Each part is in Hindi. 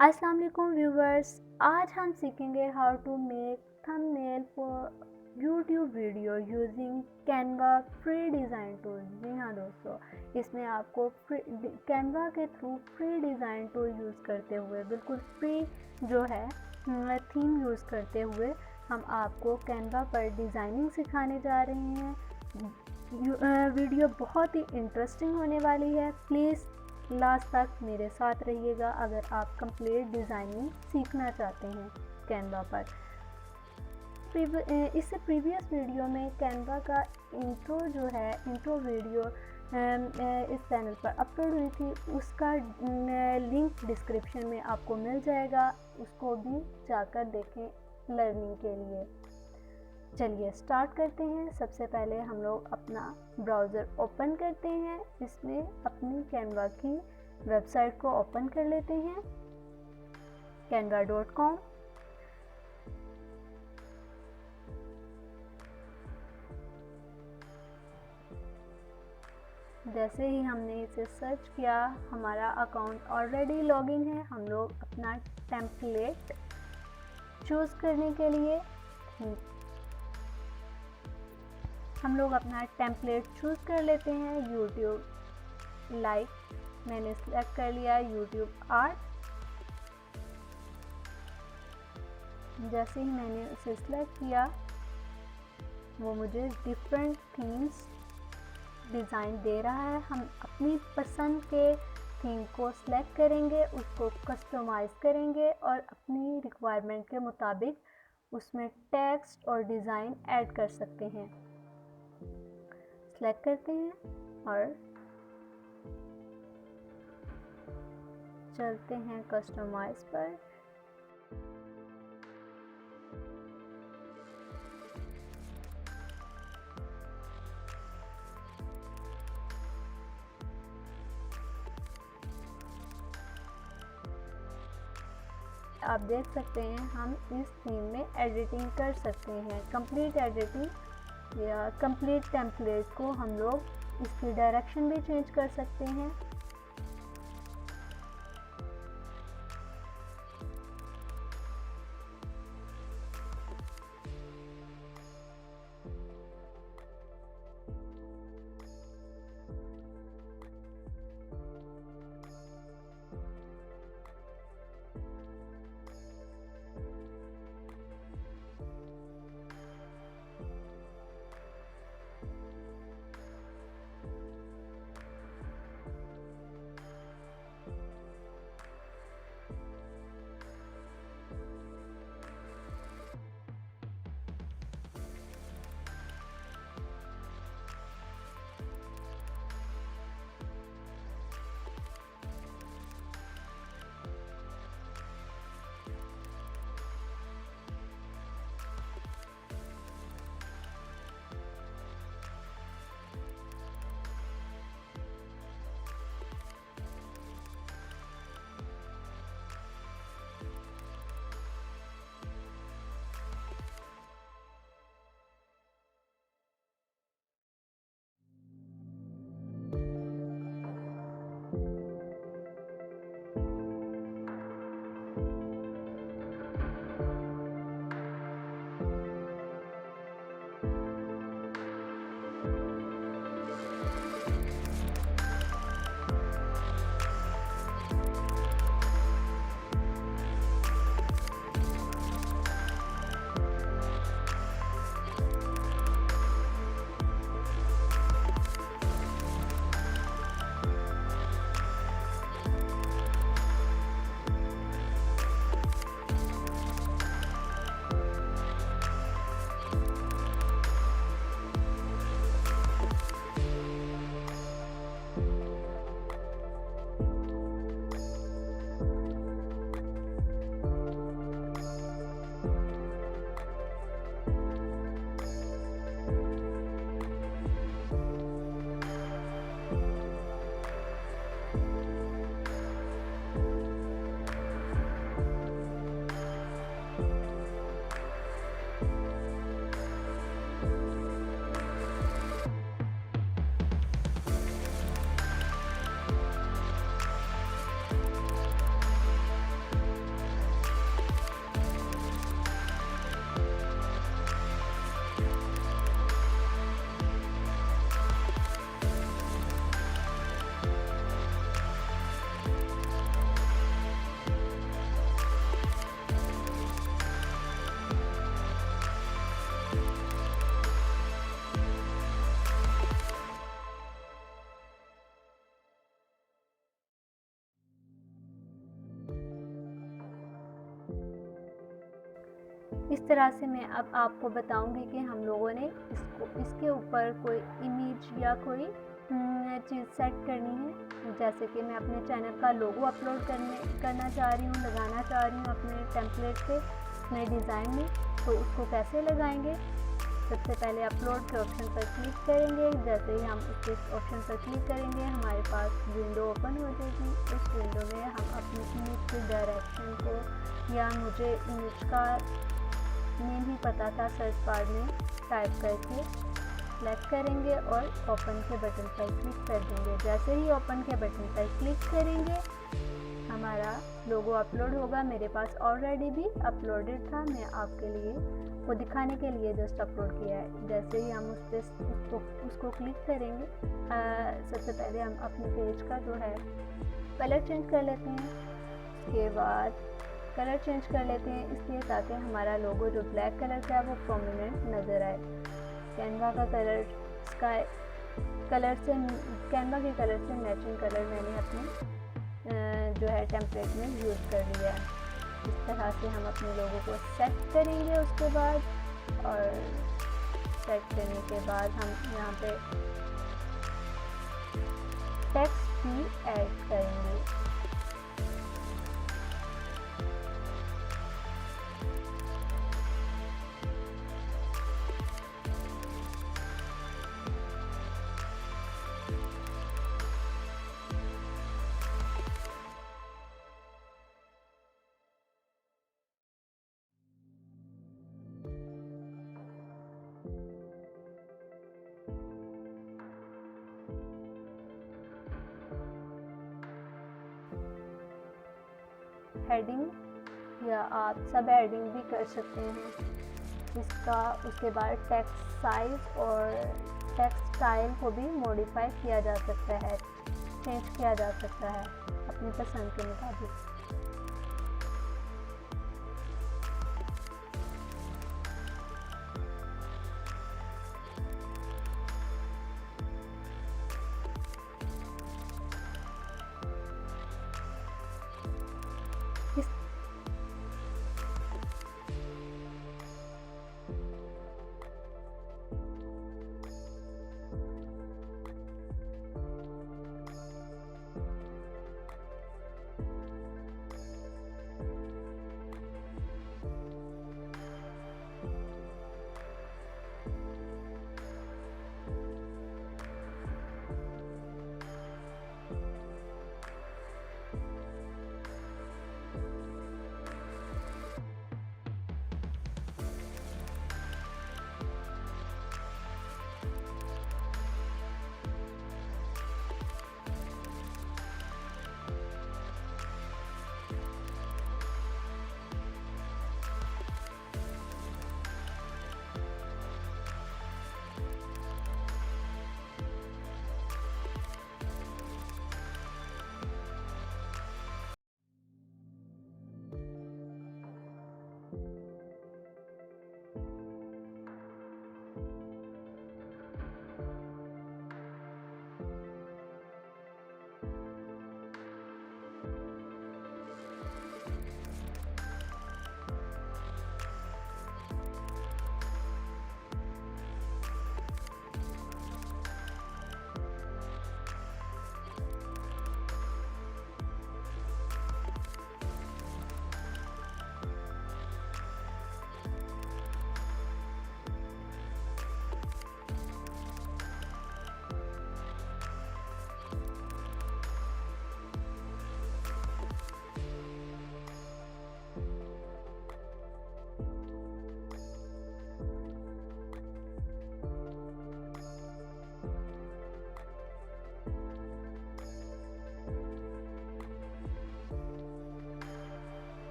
अस्सलाम वालेकुम व्यूवर्स, आज हम सीखेंगे how to make thumbnail for YouTube video using Canva free design tool. जी हाँ दोस्तों, इसमें आपको कैनवा के through free design tool use करते हुए बिल्कुल फ्री जो है थीम यूज़ करते हुए हम आपको कैनवा पर डिज़ाइनिंग सिखाने जा रहे हैं। वीडियो बहुत ही इंटरेस्टिंग होने वाली है। प्लीज़ लास्ट तक मेरे साथ रहिएगा अगर आप कंप्लीट डिज़ाइनिंग सीखना चाहते हैं कैनवा पर। इससे प्रीवियस वीडियो में कैनवा का इंट्रो जो है इंट्रो वीडियो इस चैनल पर अपलोड हुई थी, उसका लिंक डिस्क्रिप्शन में आपको मिल जाएगा, उसको भी जाकर देखें लर्निंग के लिए। चलिए स्टार्ट करते हैं। सबसे पहले हम लोग अपना ब्राउज़र ओपन करते हैं, इसमें अपनी कैनवा की वेबसाइट को ओपन कर लेते हैं canva.com। जैसे ही हमने इसे सर्च किया, हमारा अकाउंट ऑलरेडी लॉगिन है। हम लोग अपना टेम्पलेट चूज़ करने के लिए हम लोग अपना टेम्पलेट चूज़ कर लेते हैं। यूट्यूब मैंने सेलेक्ट कर लिया यूट्यूब आर्ट। जैसे ही मैंने उसे सेलेक्ट किया, वो मुझे डिफरेंट थीम्स डिज़ाइन दे रहा है। हम अपनी पसंद के थीम को सिलेक्ट करेंगे, उसको कस्टमाइज़ करेंगे और अपनी रिक्वायरमेंट के मुताबिक उसमें टेक्स्ट और डिज़ाइन ऐड कर सकते हैं। सेलेक्ट करते हैं और चलते हैं कस्टमाइज़ पर। आप देख सकते हैं हम इस थीम में एडिटिंग कर सकते हैं। कंप्लीट एडिटिंग या कंप्लीट टेम्पलेट को हम लोग इसकी डायरेक्शन भी चेंज कर सकते हैं। इस तरह से मैं अब आपको बताऊंगी कि हम लोगों ने इसके ऊपर कोई इमेज या कोई चीज़ सेट करनी है। जैसे कि मैं अपने चैनल का लोगो अपलोड करना चाह रही हूँ, लगाना चाह रही हूँ अपने टेम्पलेट पे, अपने डिज़ाइन में। तो उसको कैसे लगाएंगे? सबसे पहले अपलोड के ऑप्शन पर क्लिक करेंगे। जैसे ही हम उस ऑप्शन पर क्लिक करेंगे हमारे पास विंडो ओपन हो जाएगी। उस विंडो में हम अपनी इमेज के डायरेक्शन को, या मुझे इमेज का नेम भी पता था, सर्च बार में टाइप करके सेलेक्ट करेंगे और ओपन के बटन पर क्लिक कर देंगे। जैसे ही ओपन के बटन पर क्लिक करेंगे हमारा लोगो अपलोड होगा। मेरे पास ऑलरेडी भी अपलोडेड था, मैं आपके लिए वो दिखाने के लिए जस्ट अपलोड किया है। जैसे ही हम उसको क्लिक करेंगे, सबसे पहले हम अपने पेज का जो है कलर चेंज कर लेते हैं। उसके बाद कलर चेंज कर लेते हैं इसलिए ताकि हमारा लोगो जो ब्लैक कलर का है वो प्रोमिनेंट नज़र आए। कैनवा का कलर स्काई कलर से, कैनवा के कलर से मैचिंग कलर मैंने अपने जो है टेम्पलेट में यूज़ कर लिया है। इस तरह से हम अपने लोगों को सेट करेंगे उसके बाद, और सेट करने के बाद हम यहाँ पे टेक्स्ट भी ऐड करेंगे। हेडिंग या आप सब हेडिंग भी कर सकते हैं इसका। उसके बाद टेक्स्ट साइज और टेक्स्ट स्टाइल को भी मॉडिफाई किया जा सकता है, चेंज किया जा सकता है अपनी पसंद के मुताबिक।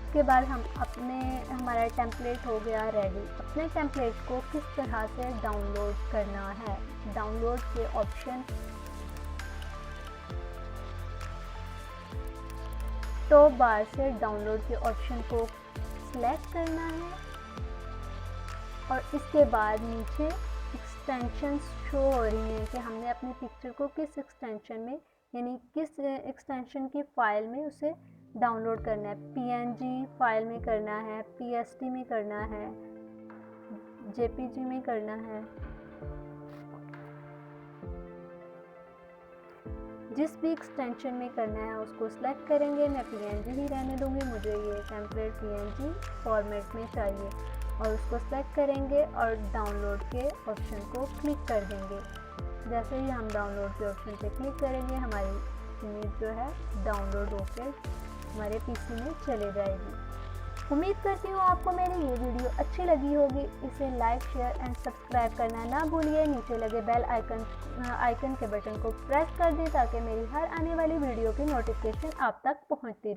उसके बाद हमारा टेम्पलेट हो गया रेडी। अपने टेम्पलेट को किस तरह से डाउनलोड करना है, डाउनलोड के ऑप्शन टॉप बार से डाउनलोड के ऑप्शन को सिलेक्ट करना है और इसके बाद नीचे एक्सटेंशन शो हो रही हैं कि हमने अपनी पिक्चर को किस एक्सटेंशन में यानी किस एक्सटेंशन की फ़ाइल में उसे डाउनलोड करना है। पीएनजी फाइल में करना है, पीएसटी में करना है, जेपीजी में करना है। जिस भी एक्सटेंशन में करना है उसको सिलेक्ट करेंगे। मैं पीएनजी ही रहने दूंगी, मुझे ये टेम्पलेट पीएनजी फॉर्मेट में चाहिए और उसको सिलेक्ट करेंगे और डाउनलोड के ऑप्शन को क्लिक कर देंगे। जैसे ही हम डाउनलोड के ऑप्शन पे क्लिक करेंगे हमारी इमेज जो है डाउनलोड होकर हमारे पीसी में चले जाएगी। उम्मीद करती हूँ आपको मेरी ये वीडियो अच्छी लगी होगी। इसे लाइक, शेयर एंड सब्सक्राइब करना ना भूलिए। नीचे लगे बेल आइकन के बटन को प्रेस कर दें ताकि मेरी हर आने वाली वीडियो की नोटिफिकेशन आप तक पहुँचती रहे।